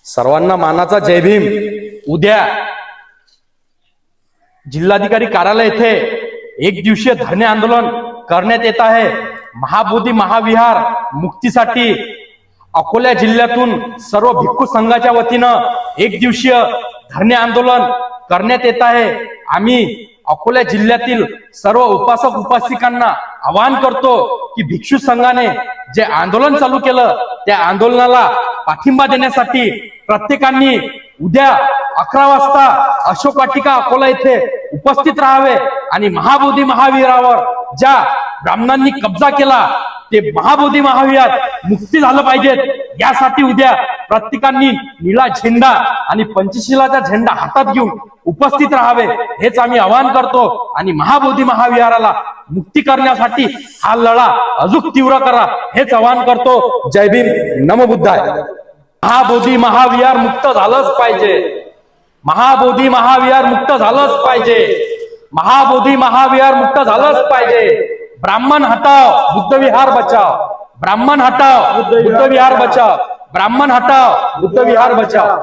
सर्वांना मानाचा जय भीम। उद्या जिल्हाधिकारी कार्यालय येथे एक दिवसीय धरणे आंदोलन करण्यात येत आहे। महाबोधी महाविहार मुक्तीसाठी अकोला जिल्ह्यातून सर्व भिक्खू संघाच्या वतीनं एक दिवसीय धरणे आंदोलन करण्यात येत आहे। आम्ही अकोला जिल्ह्यातील सर्व उपासक उपासिकांना आवाहन करतो की भिक्षू संघाने जे आंदोलन चालू केलं त्या आंदोलनाला पाठिंबा देण्यासाठी प्रत्येकांनी उद्या 11 वाजता अशोक वाटिका अकोला येथे उपस्थित राहावे आणि महाबोधी महावीरावर ज्या ब्राह्मणांनी कब्जा केला ते महाबोधी महावीर मुक्ती झालं पाहिजेत, यासाठी उद्या प्रत्येकांनी निळा झेंडा आणि पंचशिलाचा झेंडा हातात घेऊन उपस्थित राहावे हेच आम्ही आवाहन करतो आणि महाबोधी महाविहाराला मुक्ती करण्यासाठी हा लढा अजून तीव्र करा हेच आवाहन करतो। जय भीम, नमो बुद्धाय। महाबोधी महाविहार मुक्त झालंच पाहिजे। महाबोधी महाविहार मुक्त झालंच पाहिजे। महाबोधी महाविहार मुक्त झालंच पाहिजे। ब्राह्मण हटाओ, बुद्ध विहार बचाओ। ब्राह्मण हटाओ, बुद्ध विहार बचाओ। ब्राह्मण हटाओ, बुद्ध विहार बचाओ।